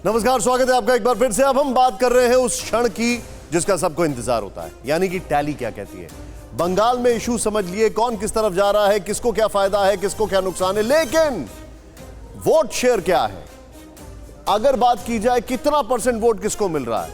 नमस्कार, स्वागत है आपका एक बार फिर से। अब हम बात कर रहे हैं उस क्षण की जिसका सबको इंतजार होता है, यानी कि टैली क्या कहती है। बंगाल में इशू समझ लिए, कौन किस तरफ जा रहा है, किसको क्या फायदा है, किसको क्या नुकसान है, लेकिन वोट शेयर क्या है। अगर बात की जाए कितना परसेंट वोट किसको मिल रहा है,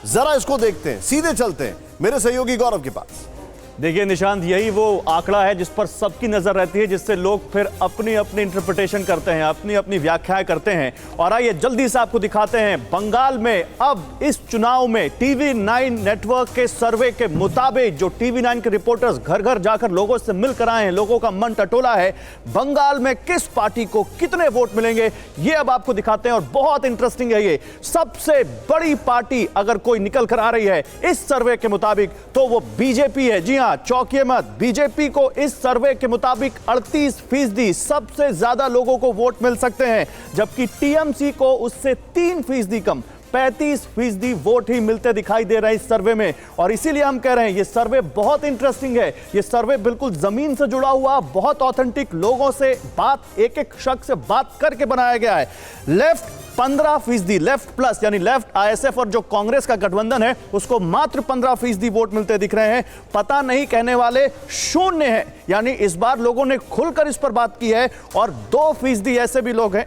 जरा इसको देखते हैं, सीधे चलते हैं मेरे सहयोगी गौरव के पास। देखिए निशांत, यही वो आंकड़ा है जिस पर सबकी नजर रहती है, जिससे लोग फिर अपनी अपनी इंटरप्रिटेशन करते हैं, अपनी अपनी व्याख्याएं करते हैं। और आइए जल्दी से आपको दिखाते हैं बंगाल में अब इस चुनाव में TV9 नेटवर्क के सर्वे के मुताबिक, जो TV9 के रिपोर्टर्स घर घर जाकर लोगों से मिलकर आए हैं, लोगों का मन टटोला है, बंगाल में किस पार्टी को कितने वोट मिलेंगे ये अब आपको दिखाते हैं। और बहुत इंटरेस्टिंग है, ये सबसे बड़ी पार्टी अगर कोई निकल कर आ रही है इस सर्वे के मुताबिक तो वो बीजेपी है। जी हां, चौंकिए मत, बीजेपी को इस सर्वे के मुताबिक 38% सबसे ज्यादा लोगों को वोट मिल सकते हैं, जबकि टीएमसी को उससे 3% कम 35% वोट ही मिलते दिखाई दे रहे हैं इस सर्वे में। और इसीलिए हम कह रहे हैं ये सर्वे बहुत इंटरेस्टिंग है। ये सर्वे बिल्कुल जमीन से जुड़ा हुआ, बहुत ऑथेंटिक, लोगों से बात, एक एक शख्स से बात करके बनाया गया है। लेफ्ट 15%, लेफ्ट प्लस यानी लेफ्ट आईएसएफ और जो कांग्रेस का गठबंधन है उसको मात्र 15% वोट मिलते दिख रहे हैं। पता नहीं कहने वाले शून्य है, यानी इस बार लोगों ने खुलकर इस पर बात की है। और 2% ऐसे भी लोग हैं,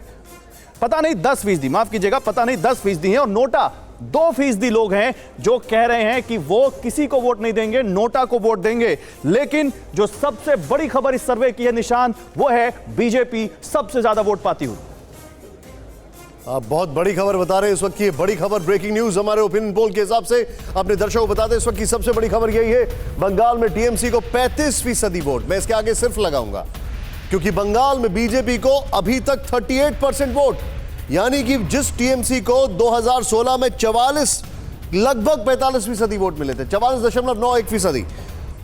पता नहीं 10%, माफ कीजिएगा, पता नहीं 10% है। और नोटा 2% लोग हैं जो कह रहे हैं कि वो किसी को वोट नहीं देंगे, नोटा को वोट देंगे। लेकिन जो सबसे बड़ी खबर इस सर्वे की है निशान, वो है बीजेपी सबसे ज्यादा वोट पाती हुई। आप बहुत बड़ी खबर बता रहे हैं इस वक्त की, बड़ी खबर, ब्रेकिंग न्यूज हमारे ओपिनियन पोल के हिसाब से। अपने दर्शकों को बता दें इस वक्त की सबसे बड़ी खबर यही है, बंगाल में टीएमसी को 35% वोट। मैं इसके आगे सिर्फ लगाऊंगा क्योंकि बंगाल में बीजेपी को अभी तक 38% वोट, यानी कि जिस टीएमसी को 2016 में 44, लगभग 45% वोट मिले थे, 44.91%,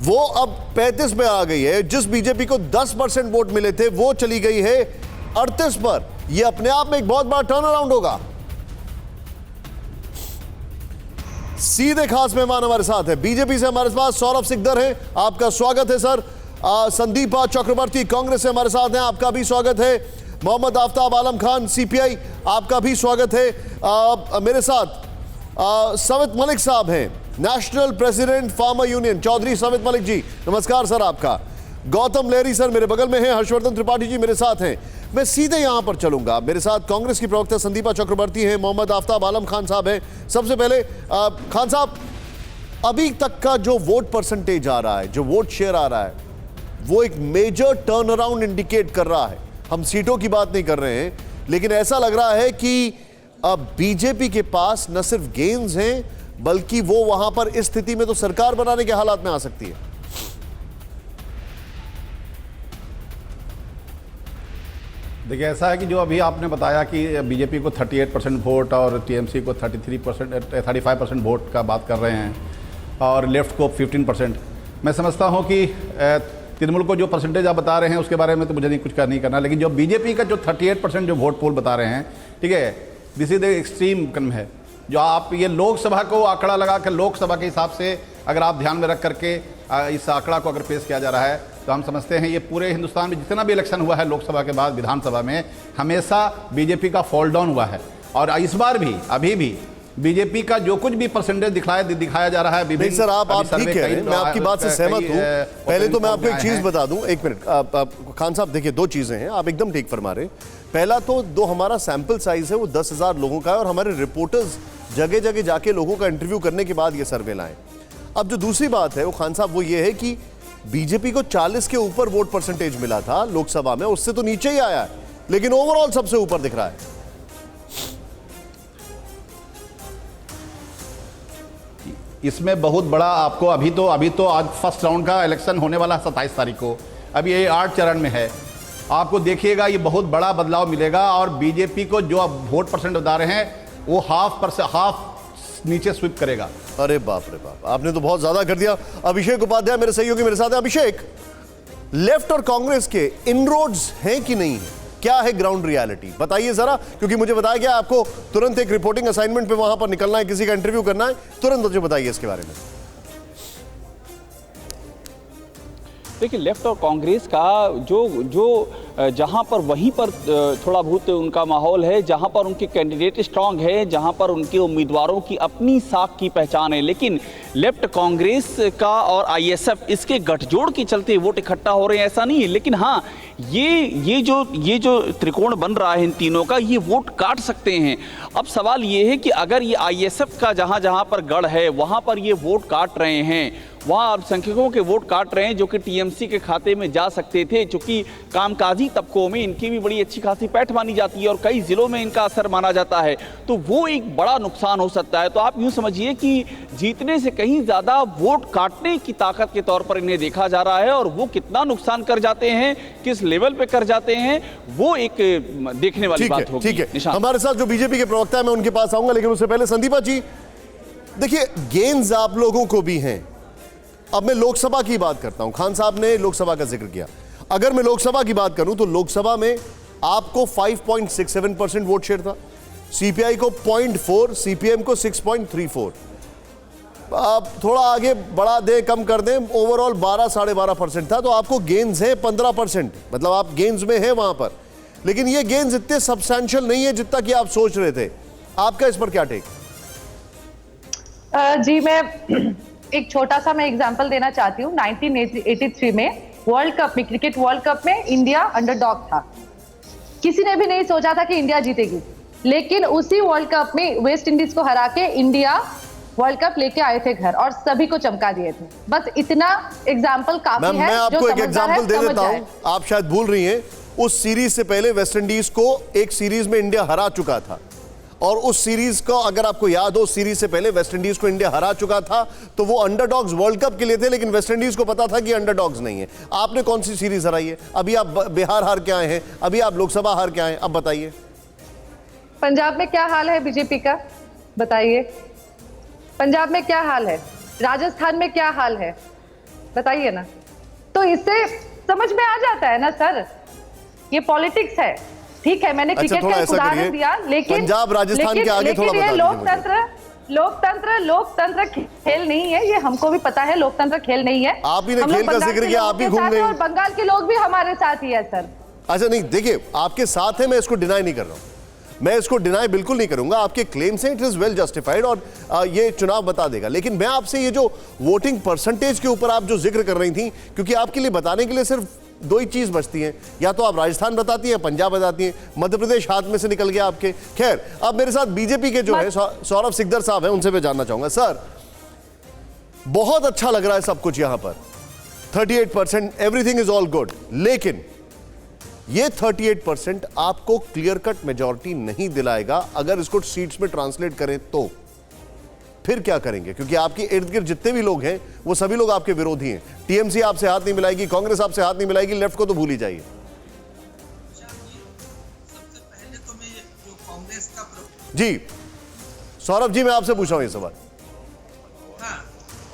वो अब 35 में आ गई है। जिस बीजेपी को 10% वोट मिले थे वो चली गई है 38 पर। यह अपने आप में एक बहुत बड़ा टर्न अराउंड होगा। सीधे खास मेहमान हमारे साथ है, बीजेपी से हमारे पास सौरभ सिकदर है, आपका स्वागत है सर। संदीपा चक्रवर्ती कांग्रेस से हमारे साथ हैं, आपका भी स्वागत है। मोहम्मद आफ्ताब आलम खान सीपीआई, आपका भी स्वागत है। मेरे साथ सवित मलिक साहब हैं, national president farmer union, Chaudhary Savit Malik ji, नमस्कार सर आपका। गौतम लहरी सर मेरे बगल में हैं, हर्षवर्धन त्रिपाठी जी मेरे साथ हैं। मैं सीधे यहां पर चलूंगा, मेरे साथ कांग्रेस की प्रवक्ता संदीपा चक्रवर्ती हैं, मोहम्मद आफ्ताब आलम खान साहब हैं। सबसे पहले खान साहब, अभी तक का जो वोट परसेंटेज आ रहा है, जो वोट शेयर आ रहा है, वो एक मेजर टर्न अराउंड इंडिकेट कर रहा है। हम सीटों की बात नहीं कर रहे हैं, लेकिन ऐसा लग रहा है कि अब बीजेपी के पास न सिर्फ गेन्स हैं, बल्कि वो वहां पर इस स्थिति में तो सरकार बनाने के हालात में आ सकती है। देखिए, ऐसा है कि जो अभी आपने बताया कि बीजेपी को 38% वोट और टीएमसी को 35% वोट का बात कर रहे हैं और लेफ्ट को 15%। मैं समझता हूं कि तृणमूल को जो परसेंटेज आप बता रहे हैं उसके बारे में तो मुझे नहीं कुछ नहीं करना, लेकिन जो बीजेपी का जो 38% जो वोट पोल बता रहे हैं, ठीक है, दिस इज द एक्सट्रीम कम है। जो आप ये लोकसभा को आंकड़ा लगा कर, लोकसभा के हिसाब से अगर आप ध्यान में रख करके इस आंकड़ा को अगर पेश किया जा रहा है तो हम समझते हैं ये पूरे हिंदुस्तान में जितना भी इलेक्शन हुआ है लोकसभा के बाद विधानसभा में, हमेशा बीजेपी का फॉल डाउन हुआ है। और इस बार भी, अभी भी बीजेपी का जो कुछ भी परसेंटेज दिखाया जा रहा है। सर आप ठीक कह रहे हैं, मैं आपकी बात से सहमत हूं। पहले तो मैं आपको एक चीज बता दूं, एक मिनट खान साहब, देखिए दो चीजें हैं, आप एकदम ठीक फरमा रहे हैं। पहला तो दो हमारा सैंपल साइज है वो 10,000 लोगों का है और हमारे रिपोर्टर्स जगह जगह जाके लोगों का इंटरव्यू करने के बाद ये सर्वे लाए। अब जो दूसरी बात है वो खान साहब, वो ये है कि बीजेपी को 40 के ऊपर वोट परसेंटेज मिला था लोकसभा में, उससे तो नीचे ही आया है, लेकिन ओवरऑल सबसे ऊपर दिख रहा है। इसमें बहुत बड़ा आपको अभी तो आज फर्स्ट राउंड का इलेक्शन होने वाला है 27 तारीख को, अभी ये 8 चरण में है। आपको देखिएगा ये बहुत बड़ा बदलाव मिलेगा और बीजेपी को जो अब वोट परसेंट बता रहे हैं वो हाफ नीचे स्वीप करेगा। अरे बाप रे बाप, आपने तो बहुत ज्यादा कर दिया। अभिषेक उपाध्याय मेरे सहयोगी मेरे साथ है। अभिषेक, लेफ्ट और कांग्रेस के इनरोड्स हैं कि नहीं है, क्या है ग्राउंड रियलिटी, बताइए जरा, क्योंकि मुझे बताया गया आपको तुरंत एक रिपोर्टिंग असाइनमेंट पे वहां पर निकलना है, किसी का इंटरव्यू करना है, तुरंत मुझे बताइए इसके बारे में। देखिए लेफ्ट और कांग्रेस का जो जहां पर वहीं पर थोड़ा बहुत उनका माहौल है, जहां पर उनके कैंडिडेट स्ट्रांग है, जहां पर उनके उम्मीदवारों की अपनी साख की पहचान है। लेकिन लेफ्ट कांग्रेस का और आईएसएफ इसके गठजोड़ के चलते वोट इकट्ठा हो रहे हैं ऐसा नहीं है। लेकिन हाँ, ये जो त्रिकोण बन रहा है इन तीनों का, ये वोट काट सकते हैं। अब सवाल ये है कि अगर ये आईएसएफ का जहां पर गढ़ है वहां पर ये वोट काट रहे हैं, वहाँ अल्पसंख्यकों के वोट काट रहे हैं जो कि टीएमसी के खाते में जा सकते थे, चूंकि कामकाजी तबकों में इनकी भी बड़ी अच्छी खासी पैठ मानी जाती है और कई जिलों में इनका असर माना जाता है, तो वो एक बड़ा नुकसान हो सकता है। तो आप यूँ समझिए कि जीतने से कहीं ज़्यादा वोट काटने की ताकत के तौर पर इन्हें देखा जा रहा है, और वो कितना नुकसान कर जाते हैं, किस लेवल पे कर जाते हैं, वो एक देखने वाली बात होगी। ठीक है, हमारे साथ जो बीजेपी के प्रवक्ता है मैं उनके पास आऊंगा, लेकिन उससे पहले संदीपा जी देखिए, गेंस आप लोगों को भी हैं। अब मैं लोकसभा की बात करता हूं, खान साहब ने लोकसभा का जिक्र किया। अगर मैं लोकसभा की बात करूं तो लोकसभा में आपको 5.67% वोट शेयर था, सीपीआई को 0.4, सीपीएम को 6.34। आप थोड़ा आगे बढ़ा दें, कम कर दें, ओवरऑल 12-12.5% था, तो आपको गेंस है 15%, मतलब आप गेंस में है वहां पर। लेकिन ये गेंस इतने सब्सटैंशियल नहीं है जितना कि आप सोच रहे थे। आपका इस पर क्या टेक? जी, मैं एक छोटा सा मैं एग्जांपल देना चाहती हूँ। 1983 में वर्ल्ड कप में, क्रिकेट वर्ल्ड कप में इंडिया अंडरडॉग था। किसी ने भी नहीं सोचा था कि इंडिया जीतेगी, लेकिन उसी वर्ल्ड कप में वेस्ट इंडीज को हरा के इंडिया वर्ल्ड कप लेके आए थे घर और सभी को चमका दिए थे। बस इतना एग्जाम्पल काफी है। मैं आपको एक एग्जाम्पल दे देता हूँ, आप शायद भूल रही हैं, उस सीरीज से पहले वेस्ट इंडीज को एक सीरीज में इंडिया हरा चुका था, और उस सीरीज को अगर आपको याद हो, सीरीज से पहले वेस्ट इंडीज को इंडिया हरा चुका था, तो वो अंडरडॉग्स वर्ल्ड कप के लिए थे, लेकिन वेस्ट इंडीज को पता था कि अंडरडॉग्स नहीं है। आपने कौन सी सीरीज हराई है? अभी आप बिहार हार के आए हैं, अभी आप लोकसभा हार के आए हैं, अब बताइए। पंजाब में क्या हाल है बीजेपी का, बताइए। पंजाब में क्या हाल है, राजस्थान में क्या हाल है, बताइए ना। तो इससे समझ में आ जाता है ना सर, ये पॉलिटिक्स है। ठीक है, मैंने क्रिकेट का एक उदाहरण दिया, लेकिन पंजाब राजस्थान के आगे थोड़ा ये लोकतंत्र खेल नहीं है। ये हमको भी पता है, लोकतंत्र खेल नहीं है। आप ही ने खेल का जिक्र किया, आप ही घूम गए, और बंगाल के लोग भी हमारे साथ ही है सर। अच्छा नहीं, देखिए आपके साथ है, मैं इसको डिनाई नहीं कर रहा हूं, मैं इसको डिनाई बिल्कुल नहीं करूंगा। आपके क्लेम्स हैं, इट इज वेल जस्टिफाइड, और ये चुनाव बता देगा। लेकिन मैं आपसे ये जो वोटिंग परसेंटेज के ऊपर आप जो जिक्र कर रही थी, क्योंकि आपके लिए बताने के लिए सिर्फ दो ही चीज बचती हैं, या तो आप राजस्थान बताती हैं, पंजाब बताती हैं, मध्य प्रदेश हाथ में से निकल गया आपके। खैर, अब मेरे साथ बीजेपी के जो है सौरभ सिकदर साहब हैं, उनसे मैं जानना चाहूंगा। सर, बहुत अच्छा लग रहा है सब कुछ यहां पर, 38%, एवरीथिंग इज ऑल गुड, लेकिन ये 38% आपको क्लियर कट मेजॉरिटी नहीं दिलाएगा। अगर इसको सीट्स में ट्रांसलेट करें तो फिर क्या करेंगे? क्योंकि आपके इर्द गिर्द जितने भी लोग हैं वो सभी लोग आपके विरोधी हैं। टीएमसी आपसे हाथ नहीं मिलाएगी, कांग्रेस आपसे हाथ नहीं मिलाएगी, लेफ्ट को तो भूल ही जाइए। सबसे पहले तो मैं जो कांग्रेस का जी सौरभ जी, मैं आपसे पूछ रहा हूं ये सवाल। हाँ,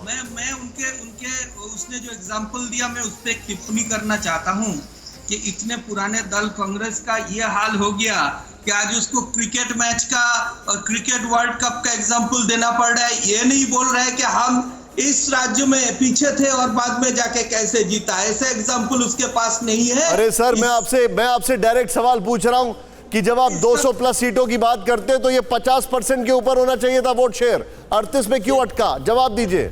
मैं उनके उसने जो एग्जाम्पल दिया, मैं उस पर टिप्पणी करना चाहता हूँ कि इतने पुराने दल कांग्रेस का ये हाल हो गया कि आज उसको क्रिकेट मैच का और क्रिकेट वर्ल्ड कप का एग्जाम्पल देना पड़ रहा है। ये नहीं बोल रहा है कि हम इस राज्य में पीछे थे और बाद में जाके कैसे जीता, ऐसे एग्जाम्पल उसके पास नहीं है। अरे सर, मैं आपसे डायरेक्ट सवाल पूछ रहा हूं कि जब आप 200 प्लस सीटों की बात करते हैं तो ये 50% के ऊपर होना चाहिए था वोट शेयर, 38 में क्यों अटका? जवाब दीजिए।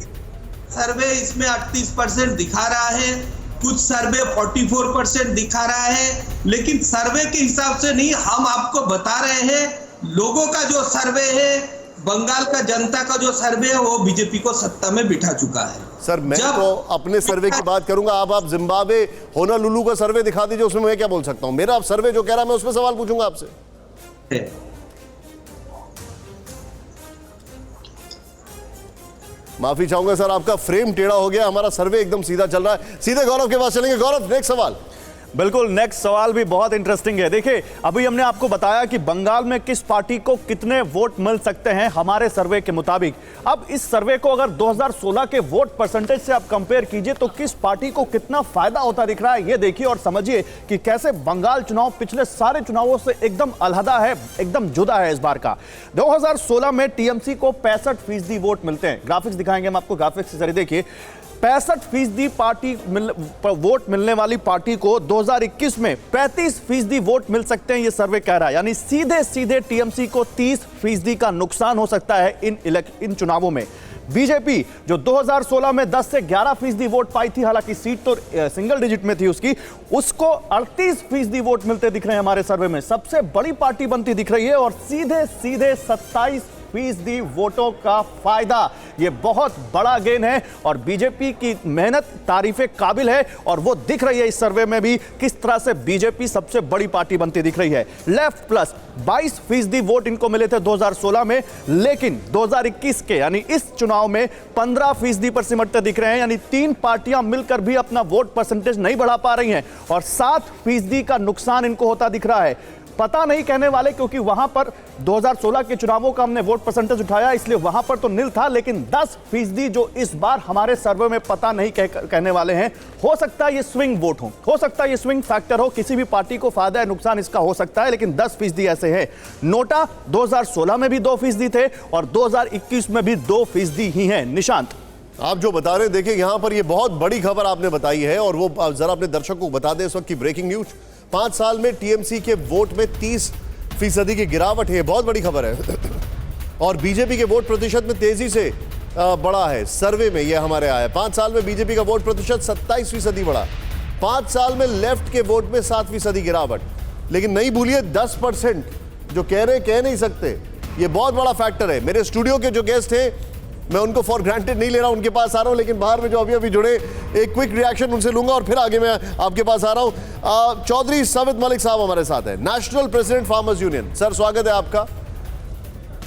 सर्वे इसमें 38% दिखा रहा है, कुछ सर्वे 44% दिखा रहा है, लेकिन सर्वे के हिसाब से नहीं, हम आपको बता रहे हैं लोगों का जो सर्वे है, बंगाल का जनता का जो सर्वे है, वो बीजेपी को सत्ता में बिठा चुका है। सर, मैं तो अपने सर्वे की बात करूंगा, आप जिम्बाब्वे होनोलुलु का सर्वे दिखा दीजिए, उसमें मैं क्या बोल सकता हूं? मेरा सर्वे जो कह रहा है मैं उसमें सवाल पूछूंगा आपसे। माफी चाहूंगा सर, आपका फ्रेम टेढ़ा हो गया, हमारा सर्वे एकदम सीधा चल रहा है। सीधे गौरव के पास चलेंगे। गौरव, नेक्स्ट सवाल। बिल्कुल, नेक्स्ट सवाल भी बहुत इंटरेस्टिंग है। देखिए, अभी हमने आपको बताया कि बंगाल में किस पार्टी को कितने वोट मिल सकते हैं हमारे सर्वे के मुताबिक। अब इस सर्वे को अगर 2016 के वोट परसेंटेज से आप कंपेयर कीजिए तो किस पार्टी को कितना फायदा होता दिख रहा है, ये देखिए और समझिए कि कैसे बंगाल चुनाव पिछले सारे चुनावों से एकदम अलहदा है, एकदम जुदा है इस बार का। 2016 में टीएमसी को 65% वोट मिलते हैं। ग्राफिक्स दिखाएंगे हम आपको, ग्राफिक्स से जरिए देखिए 65% पार्टी वोट मिलने वाली पार्टी को 2021 में 35% वोट मिल सकते हैं, ये सर्वे कह रहा है। यानी सीधे सीधे टीएमसी को 30% का नुकसान हो सकता है इन चुनावों में। बीजेपी जो 2016 में 10 से 11% वोट पाई थी, हालांकि सीट तो सिंगल डिजिट में थी उसकी, उसको 38% वोट मिलते दिख रहे हैं हमारे सर्वे में। सबसे बड़ी पार्टी बनती दिख रही है और सीधे सीधे 27% वोटों का फायदा। यह बहुत बड़ा गेन है और बीजेपी की मेहनत तारीफे काबिल है और वो दिख रही है इस सर्वे में भी किस तरह से बीजेपी सबसे बड़ी पार्टी बनती दिख रही है। लेफ्ट प्लस 22% वोट इनको मिले थे 2016 में, लेकिन 2021 के यानी इस चुनाव में 15% पर सिमटते दिख रहे हैं। यानी 3 पार्टियां मिलकर भी अपना वोट परसेंटेज नहीं बढ़ा पा रही हैं और 7% का नुकसान इनको होता दिख रहा है। पता नहीं कहने वाले, क्योंकि वहां पर 2016 के चुनावों का हमने वोट परसेंटेज उठाया, इसलिए वहां पर तो नील था, लेकिन 10% जो इस बार हमारे सर्वे में पता नहीं कहने वाले हैं। हो सकता है ये स्विंग वोट हो सकता है ये स्विंग फैक्टर हो, किसी भी पार्टी को फायदा है नुकसान इसका हो सकता है, लेकिन 10% ऐसे हैं। नोटा 2016 में भी 2% थे और 2021 में भी 2% ही हैं। निशांत, आप जो बता रहे हैं, देखिए यहां पर ये बहुत बड़ी खबर आपने बताई है और वो जरा अपने दर्शकों को बता दें इस वक्त की ब्रेकिंग न्यूज। 5 साल में टीएमसी के वोट में 30% की गिरावट है, बहुत बड़ी खबर है। और बीजेपी के वोट प्रतिशत में तेजी से बढ़ा है, सर्वे में यह हमारे आया है। 5 साल में बीजेपी का वोट प्रतिशत 27% बढ़ा। 5 साल में लेफ्ट के वोट में 7% गिरावट। लेकिन नहीं भूलिए 10% जो कह नहीं सकते, यह बहुत बड़ा फैक्टर है। मेरे स्टूडियो के जो गेस्ट हैं, मैं उनको फॉर ग्रांटेड नहीं ले रहा हूं, उनके पास आ रहा हूं, लेकिन बाहर में जो अभी जुड़े, एक क्विक रिएक्शन उनसे लूंगा और फिर आगे मैं आपके पास आ रहा हूं। चौधरी सवित मलिक साहब हमारे साथ हैं, national president farmers union. Sir स्वागत है आपका।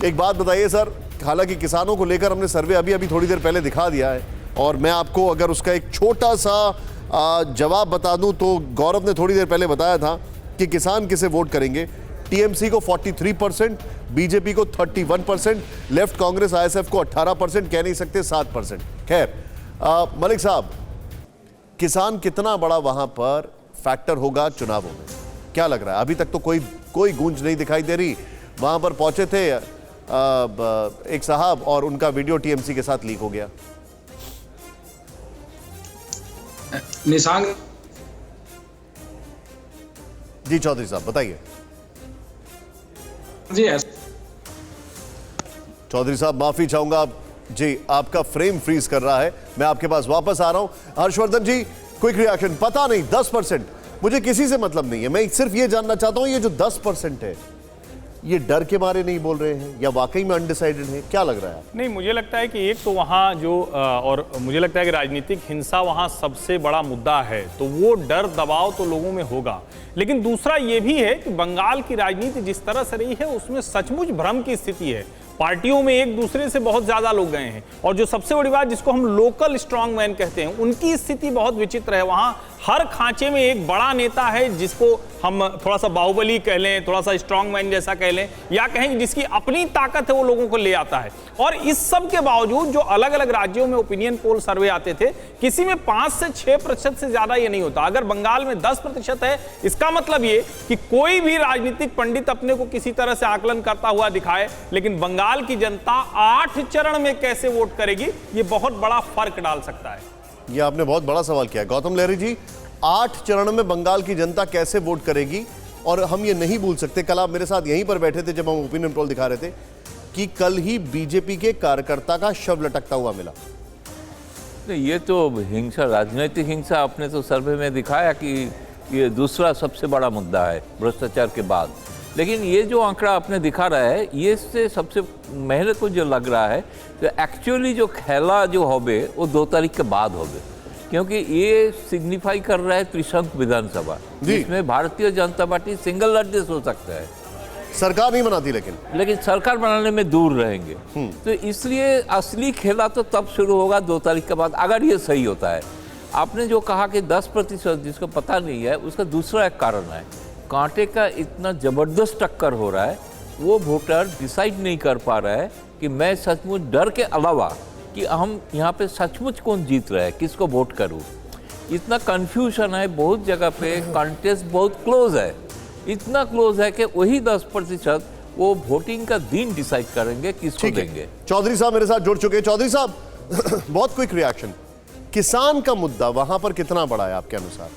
एक बात बताइए सर, हालांकि किसानों को लेकर हमने सर्वे अभी थोड़ी देर पहले दिखा दिया है और मैं आपको अगर उसका एक छोटा सा जवाब बता दूं तो गौरव ने थोड़ी देर पहले बताया था कि किसान किसे वोट करेंगे। टीएमसी को 43%, बीजेपी को 31%, लेफ्ट कांग्रेस आईएसएफ को 18%, कह नहीं सकते 7%। खैर मलिक साहब, किसान कितना बड़ा वहां पर फैक्टर होगा चुनावों में, क्या लग रहा है? अभी तक तो कोई गूंज नहीं दिखाई दे रही। वहां पर पहुंचे थे एक साहब और उनका वीडियो टीएमसी के साथ लीक हो गया। निशांग जी चौधरी साहब बताइए। जी चौधरी साहब माफी चाहूंगा जी, आपका फ्रेम फ्रीज कर रहा है, मैं आपके पास वापस आ रहा हूं। हर्षवर्धन जी, क्विक रिएक्शन। पता नहीं 10%, मुझे किसी से मतलब नहीं है, मैं सिर्फ ये जानना चाहता हूं ये जो 10% है, ये डर के मारे नहीं बोल रहे हैं या वाकई में अनडिसाइडेड है, क्या लग रहा है? नहीं, मुझे लगता है कि एक तो वहाँ जो और मुझे लगता है कि राजनीतिक हिंसा वहाँ सबसे बड़ा मुद्दा है, तो वो डर दबाव तो लोगों में होगा। लेकिन दूसरा ये भी है कि बंगाल की राजनीति जिस तरह से रही है उसमें सचमुच भ्रम की स्थिति है। पार्टियों में एक दूसरे से बहुत ज्यादा लोग गए हैं और जो सबसे बड़ी बात जिसको हम लोकल स्ट्रांग मैन कहते हैं, उनकी स्थिति बहुत विचित्र है। वहां हर खांचे में एक बड़ा नेता है जिसको हम थोड़ा सा बाहुबली कह लें, थोड़ा सा स्ट्रांग मैन जैसा कह लें, या कहें जिसकी अपनी ताकत है, वो लोगों को ले आता है। और इस सब के बावजूद जो अलग अलग राज्यों में ओपिनियन पोल सर्वे आते थे, किसी में 5 से 6% से ज्यादा ये नहीं होता। अगर बंगाल में 10% है, इसका मतलब ये कि कोई भी राजनीतिक पंडित अपने को किसी तरह से आकलन करता हुआ दिखाए, लेकिन बंगाल की जनता 8 चरण में कैसे वोट करेगी, ये बहुत बड़ा फर्क डाल सकता है। ये आपने बहुत बड़ा सवाल किया गौतम लहरी जी। 8 चरण में बंगाल की जनता कैसे वोट करेगी? और हम ये नहीं भूल सकते, कल आप मेरे साथ यहीं पर बैठे थे जब हम ओपिनियन पोल दिखा रहे थे, कि कल ही बीजेपी के कार्यकर्ता का शव लटकता हुआ मिला। ये तो हिंसा, राजनीतिक हिंसा आपने तो सर्वे में दिखाया कि ये दूसरा सबसे बड़ा मुद्दा है भ्रष्टाचार के बाद। लेकिन ये जो आंकड़ा आपने दिखा रहा है, ये से सबसे मेरे को जो लग रहा है तो एक्चुअली जो खेला जो होबे वो 2 तारीख के बाद होबे, क्योंकि ये सिग्निफाई कर रहा है त्रिशंक विधानसभा, जिसमें Bharatiya Janata party single largest हो सकता है। सरकार नहीं बनाती, लेकिन सरकार बनाने में दूर रहेंगे। तो इसलिए असली खेला तो तब शुरू होगा 2 तारीख के बाद, अगर ये सही होता है। आपने जो कहा कि 10% जिसको पता नहीं है, उसका दूसरा एक कारण है, कांटे का इतना ज़बरदस्त टक्कर हो रहा है, वो वोटर डिसाइड नहीं कर पा रहा है कि मैं सचमुच डर के अलावा कि हम यहाँ पे सचमुच कौन जीत रहा है, किसको वोट करूँ। इतना कन्फ्यूजन है, बहुत जगह पे कॉन्टेस्ट बहुत क्लोज है, इतना क्लोज है कि वही 10% वो वोटिंग का दिन डिसाइड करेंगे किसको देंगे। चौधरी साहब मेरे साथ जुड़ चुके हैं। चौधरी साहब बहुत क्विक रिएक्शन, किसान का मुद्दा वहां पर कितना बड़ा है आपके अनुसार?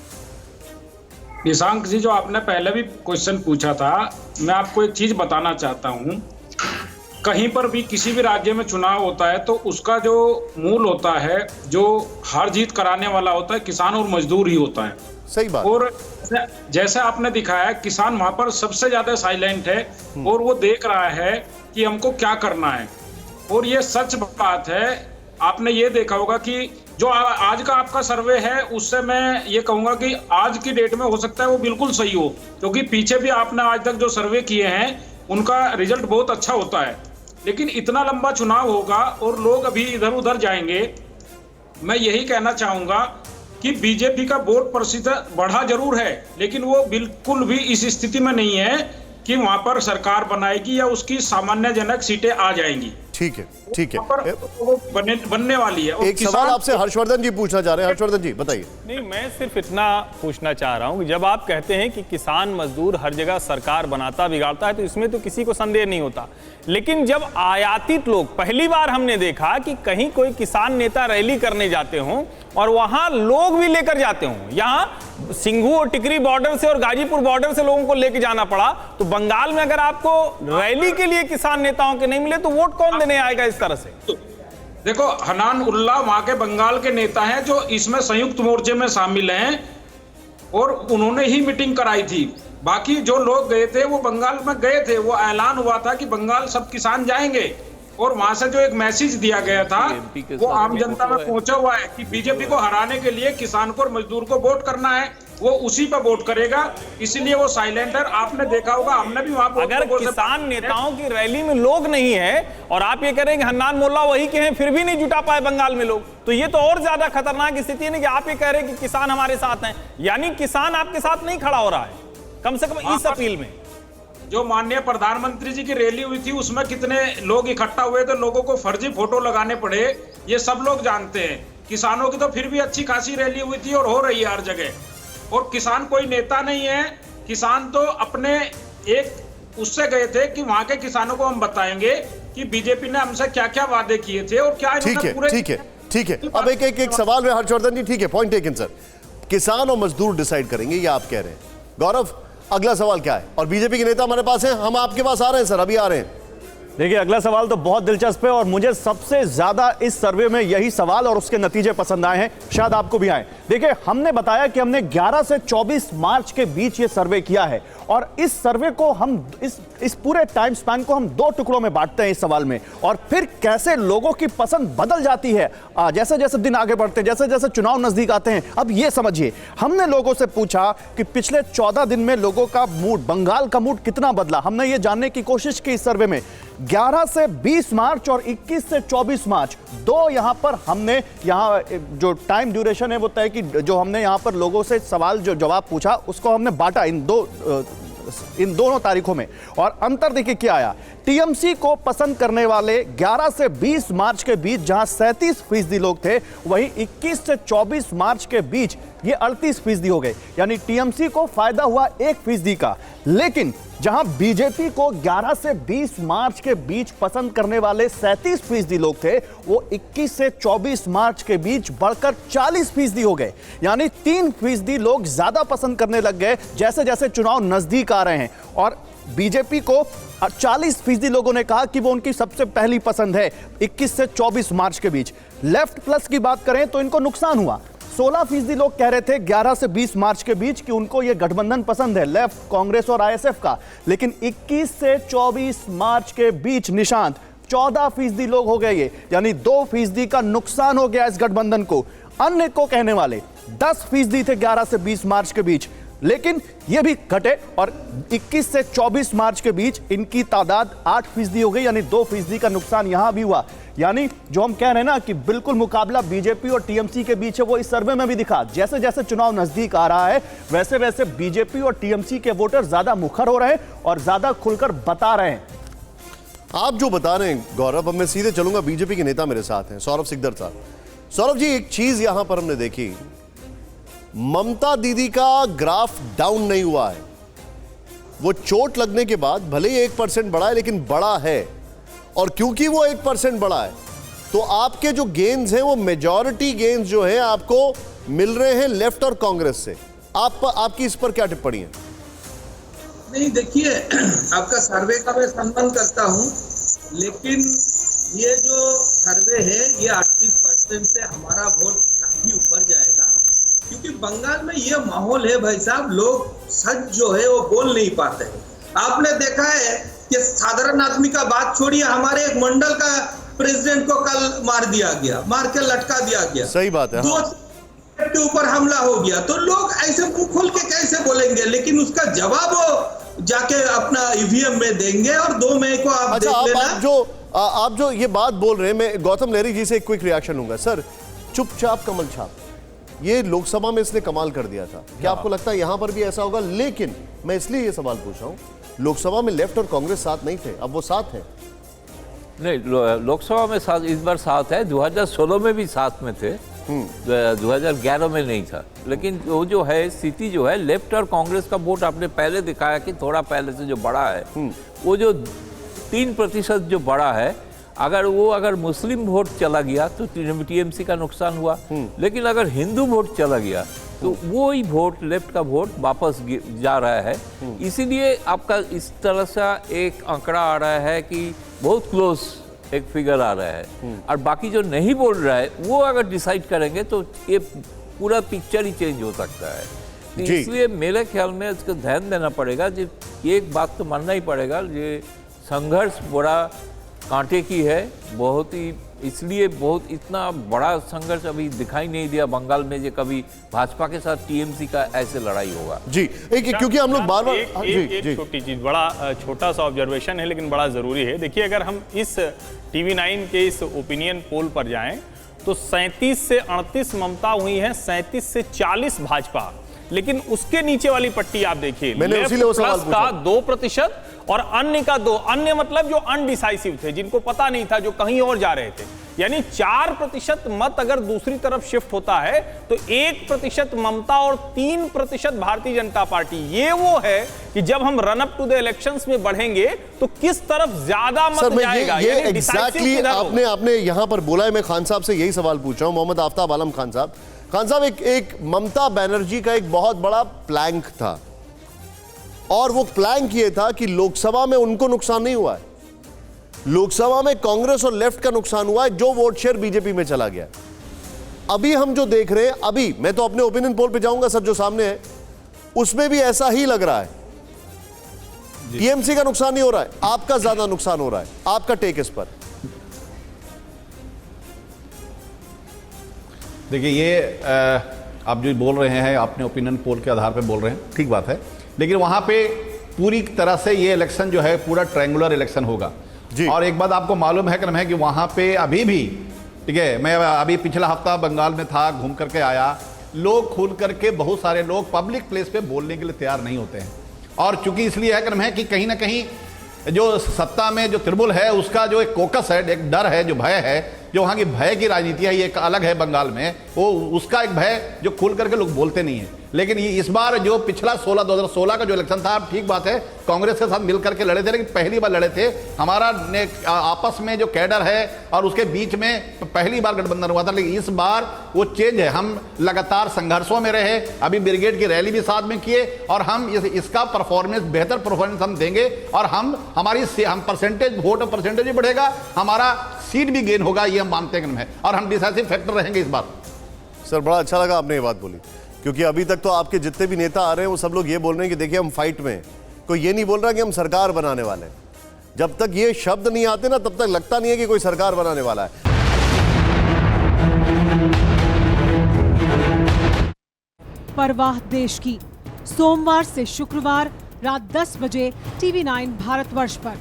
निशांक जी, जो आपने पहले भी क्वेश्चन पूछा था, मैं आपको एक चीज बताना चाहता हूं। कहीं पर भी किसी भी राज्य में चुनाव होता है तो उसका जो मूल होता है, जो हार जीत कराने वाला होता है, किसान और मजदूर ही होता है। सही बात। और जैसे आपने दिखाया, किसान वहां पर सबसे ज्यादा साइलेंट है और वो देख रहा है कि हमको क्या करना है। और ये सच बात है। आपने ये देखा होगा कि जो आज का आपका सर्वे है, उससे मैं ये कहूंगा कि आज की डेट में हो सकता है वो बिल्कुल सही हो, क्योंकि पीछे भी आपने आज तक जो सर्वे किए हैं उनका रिजल्ट बहुत अच्छा होता है। लेकिन इतना लंबा चुनाव होगा और लोग अभी इधर उधर जाएंगे। मैं यही कहना चाहूंगा कि बीजेपी का वोट प्रतिशत बढ़ा जरूर है, लेकिन वो बिल्कुल भी इस स्थिति में नहीं है कि वहां पर सरकार बनाएगी या उसकी सामान्यजनक सीटें आ जाएंगी। ठीक है, ठीक है। वो बनने वाली है। एक सवाल आपसे हर्षवर्धन जी पूछना चाह रहे हैं। हर्षवर्धन जी बताइए। नहीं, मैं सिर्फ इतना पूछना चाह रहा हूं कि जब आप कहते हैं कि किसान मजदूर हर जगह सरकार बनाता बिगाड़ता है, तो इसमें तो किसी को संदेह नहीं होता। लेकिन जब आयातित लोग, पहली बार हमने देखा कि कहीं कोई किसान नेता रैली करने जाते हों और वहां लोग भी लेकर जाते हों, यहां सिंघू और टिकरी बॉर्डर से और गाजीपुर बॉर्डर से लोगों को लेकर जाना पड़ा, तो बंगाल में अगर आपको रैली के लिए किसान नेताओं के नहीं मिले तो वोट कौन देने आएगा इस तरह से? देखो, हनान उल्लाह वहां के बंगाल के नेता हैं जो इसमें संयुक्त मोर्चे में शामिल हैं और उन्होंने ही मीटिंग कराई थी। बाकी जो लोग गए थे वो बंगाल में गए थे, वो ऐलान हुआ था कि बंगाल सब किसान जाएंगे और वहां से जो एक मैसेज दिया गया था वो आम जनता में पहुंचा हुआ है कि बीजेपी को हराने के लिए किसान को और मजदूर को वोट करना है, वो उसी पर वोट करेगा। इसीलिए वो साइलेंट है। आपने देखा होगा, हमने भी वहां अगर किसान नेताओं की रैली में लोग नहीं है और आप ये करेंगे हन्नान मोल्ला वही के हैं, फिर भी नहीं जुटा पाए बंगाल में लोग, तो ये तो और ज्यादा खतरनाक स्थिति है कि आप ये कह रहे हैं कि किसान हमारे साथ हैं, यानी किसान आपके साथ नहीं खड़ा हो रहा है, कम से कम इस अपील में। जो माननीय प्रधानमंत्री जी की रैली हुई थी उसमें कितने लोग इकट्ठा हुए थे, लोगों को फर्जी फोटो लगाने पड़े, ये सब लोग जानते हैं। किसानों की तो फिर भी अच्छी खासी रैली हुई थी और हो रही है हर जगह। और किसान कोई नेता नहीं है, किसान तो अपने एक उससे गए थे कि वहां के किसानों को हम बताएंगे कि बीजेपी ने हमसे क्या क्या वादे किए थे और क्या इन्होंने पूरे। ठीक है। अब एक सवाल में हर्षवर्धन जी, ठीक है, पॉइंट टेकन सर। किसान और मजदूर डिसाइड करेंगे, ये आप कह रहे हैं। गौरव, अगला सवाल क्या है? और बीजेपी के नेता हमारे पास हैं, हम आपके पास आ रहे हैं सर, अभी आ रहे हैं। देखिए, अगला सवाल तो बहुत दिलचस्प है और मुझे सबसे ज्यादा इस सर्वे में यही सवाल और उसके नतीजे पसंद आए हैं, शायद आपको भी आए। देखिए, हमने बताया कि हमने 11 से 24 मार्च के बीच ये सर्वे किया है और इस सर्वे को हम इस पूरे टाइम स्पैन को हम 2 टुकड़ों में बांटते हैं इस सवाल में, और फिर कैसे लोगों की पसंद बदल जाती है जैसे जैसे दिन आगे बढ़ते हैं, जैसे जैसे चुनाव नजदीक आते हैं। अब ये समझिए, हमने लोगों से पूछा कि पिछले 14 दिन में लोगों का मूड, बंगाल का मूड कितना बदला। हमने ये जानने की कोशिश की इस सर्वे में। 11 से 20 मार्च और 21 से 24 मार्च, दो यहां पर हमने जो टाइम ड्यूरेशन है वो तय की, जो हमने यहां पर लोगों से सवाल जो जवाब पूछा उसको हमने बांटा इन दोनों तारीखों में। और अंतर देखिए क्या आया। टीएमसी को पसंद करने वाले 11 से 20 मार्च के बीच जहां 37% लोग थे, वहीं 21 से 24 मार्च के बीच ये 38% हो गए, यानी टीएमसी को फायदा हुआ 1% का। लेकिन जहां बीजेपी को 11 से 20 मार्च के बीच पसंद करने वाले 37% लोग थे, वो 21 से 24 मार्च के बीच बढ़कर 40% हो गए, यानी 3% लोग ज्यादा पसंद करने लग गए जैसे जैसे चुनाव नजदीक आ रहे हैं। और बीजेपी को 40% लोगों ने कहा कि वो उनकी सबसे पहली पसंद है 21 से 24 मार्च के बीच। लेफ्ट प्लस की बात करें तो इनको नुकसान हुआ। 16% लोग कह रहे थे 11 से 20 मार्च के बीच कि उनको ये गठबंधन पसंद है, लेफ्ट, कांग्रेस और आईएसएफ का। लेकिन 21 से 24 मार्च के बीच निशांत 14% लोग हो गए ये, यानी 2% का नुकसान हो गया इस गठबंधन को। अन्य को कहने वाले 10% थे 11 से 20 मार्च के बीच, लेकिन ये भी घटे और 21 से 24 मार्च के बीच इनकी तादाद 8% हो गई, यानी 2% का नुकसान यहां भी हुआ। यानी जो हम कह रहे हैं ना कि बिल्कुल मुकाबला बीजेपी और टीएमसी के बीच है, वो इस सर्वे में भी दिखा। जैसे जैसे चुनाव नजदीक आ रहा है वैसे वैसे बीजेपी और टीएमसी के वोटर ज्यादा मुखर हो रहे हैं और ज्यादा खुलकर बता रहे हैं। आप जो बता रहे हैं गौरव, अब मैं सीधे चलूंगा, बीजेपी के नेता मेरे साथ हैं, सौरभ सिकदर साहब। सौरभ जी, एक चीज यहां पर हमने देखी, ममता दीदी का ग्राफ डाउन नहीं हुआ है। वो चोट लगने के बाद भले ही 1% बढ़ा है, लेकिन बढ़ा है। और क्योंकि वो 1% बढ़ा है, तो आपके जो गेन्स हैं वो मेजॉरिटी गेन्स जो है आपको मिल रहे हैं लेफ्ट और कांग्रेस से। आपकी इस पर क्या टिप्पणी है? नहीं, देखिए, आपका सर्वे का मैं सम्मान करता हूं, लेकिन ये जो सर्वे है ये 38% से हमारा वोट काफी ऊपर जाएगा, क्योंकि बंगाल में ये माहौल है भाई साहब, लोग सच जो है वो बोल नहीं पाते हैं। आपने देखा है कि साधारण आदमी का बात छोड़िए, हमारे एक मंडल का प्रेसिडेंट को कल मार दिया गया, मार के लटका दिया गया। सही बात है। दो के ऊपर हमला हो गया, तो लोग ऐसे मुंह खोल के कैसे बोलेंगे? लेकिन उसका जवाब वो जाके अपना ईवीएम में देंगे और 2 मई को आप अच्छा, देख लेना। आप जो ये बात बोल रहे हैं, मैं गौतम लहरी जी से एक क्विक रिएक्शन लूंगा। सर, चुपचाप कमल छाप, ये लोकसभा में इसने कमाल कर दिया था, क्या आपको लगता है यहां पर भी ऐसा होगा? लेकिन मैं इसलिए ये सवाल पूछ रहा हूं, लोकसभा में लेफ्ट और कांग्रेस साथ नहीं थे, अब वो साथ हैं। नहीं, लोकसभा में साथ इस बार साथ है, 2016 में भी साथ में थे, 2011 में नहीं था। लेकिन वो जो है स्थिति जो है, लेफ्ट और कांग्रेस का वोट आपने पहले दिखाया कि थोड़ा पहले से जो बड़ा है, वो जो 3% जो बड़ा है, अगर मुस्लिम वोट चला गया तो टीएमसी का नुकसान हुआ, लेकिन अगर हिंदू वोट चला गया तो वो ही वोट, लेफ्ट का वोट वापस जा रहा है। इसीलिए आपका इस तरह से एक आंकड़ा आ रहा है कि बहुत क्लोज एक फिगर आ रहा है, और बाकी जो नहीं बोल रहा है वो अगर डिसाइड करेंगे तो ये पूरा पिक्चर ही चेंज हो सकता है। तो इसलिए मेरे ख्याल में इसको ध्यान देना पड़ेगा। जी, एक बात तो मानना ही पड़ेगा, ये संघर्ष बड़ा कांटे की है, बहुत ही, इसलिए बहुत इतना बड़ा संघर्ष अभी दिखाई नहीं दिया बंगाल में, जो कभी भाजपा के साथ टीएमसी का ऐसे लड़ाई होगा। जी, क्योंकि हम लोग बार बार एक छोटी चीज, बड़ा छोटा सा ऑब्जर्वेशन है लेकिन बड़ा जरूरी है। देखिए, अगर हम इस TV9 के इस ओपिनियन पोल पर जाएं तो 37 से 38 ममता हुई है, 37 से 40 भाजपा। लेकिन उसके नीचे वाली पट्टी आप देखिए, मैंने उसीलिए वो सवाल पूछा। 2% और अन्य का 2, अन्य मतलब जो अनडिसाइसिव थे, जिनको पता नहीं था, जो कहीं और जा रहे थे। यानी 4% मत अगर दूसरी तरफ शिफ्ट होता है तो 1% ममता और 3% भारतीय जनता पार्टी। ये वो है कि जब हम run up to the elections में बढ़ेंगे तो किस तरफ ज्यादा मत जाएगा। ये एग्जैक्टली आपने यहां पर बोला है। मैं खान साहब से यही सवाल पूछ रहा हूं, मोहम्मद आफ्ताब आलम खान साहब। खान साहब, एक ममता बनर्जी का एक बहुत बड़ा प्लैंक था, और वो प्लैंक ये था कि लोकसभा में उनको नुकसान नहीं हुआ है, लोकसभा में कांग्रेस और लेफ्ट का नुकसान हुआ है, जो वोट शेयर बीजेपी में चला गया। अभी हम जो देख रहे हैं, अभी मैं तो अपने ओपिनियन पोल पे जाऊंगा सर, जो सामने है उसमें भी ऐसा ही लग रहा है। टीएमसी का नुकसान नहीं हो रहा है, आपका ज्यादा नुकसान हो रहा है। आपका टेक इस पर? देखिए, ये आप जो बोल रहे हैं अपने ओपिनियन पोल के आधार पर बोल रहे हैं, ठीक बात है, लेकिन वहां पे पूरी तरह से ये इलेक्शन जो है पूरा ट्रायंगुलर इलेक्शन होगा। और एक बात आपको मालूम है कि वहां पे अभी भी, ठीक है, मैं अभी पिछला हफ्ता बंगाल में था, घूम करके आया, लोग खुल करके, बहुत सारे लोग पब्लिक प्लेस पे बोलने के लिए तैयार नहीं होते हैं। और चूंकि इसलिए है कि कहीं ना कहीं जो सत्ता में जो त्रिबुल है उसका जो एक कोकस है, एक डर है, जो भय है, जो वहाँ की भय की राजनीति है, ये एक अलग है बंगाल में, वो उसका एक भय जो खुल करके लोग बोलते नहीं हैं। लेकिन इस बार जो पिछला 2016 का जो इलेक्शन था, ठीक बात है, कांग्रेस के साथ मिल करके लड़े थे, लेकिन पहली बार लड़े थे। हमारा आपस में जो कैडर है और उसके बीच में पहली बार गठबंधन हुआ था, लेकिन इस बार वो चेंज है। हम लगातार संघर्षों में रहे, अभी ब्रिगेड की रैली भी साथ में किए, और हम इसका परफॉर्मेंस, बेहतर परफॉर्मेंस हम देंगे, और हम परसेंटेज, वोट परसेंटेज भी बढ़ेगा, हमारा सीट भी गेन होगा, ये हम मानते हैं, और हम डिसाइसिव फैक्टर रहेंगे इस बार। सर, बड़ा अच्छा लगा आपने ये बात बोली, क्योंकि अभी तक तो आपके जितने भी नेता आ रहे हैं वो सब लोग ये बोल रहे हैं कि देखिए हम फाइट में, कोई ये नहीं बोल रहा कि हम सरकार बनाने वाले हैं। जब तक ये शब्द नहीं आते ना, तब तक लगता नहीं है कि कोई सरकार बनाने वाला है। परवाह देश की, सोमवार से शुक्रवार रात 10 बजे TV9 भारतवर्ष पर।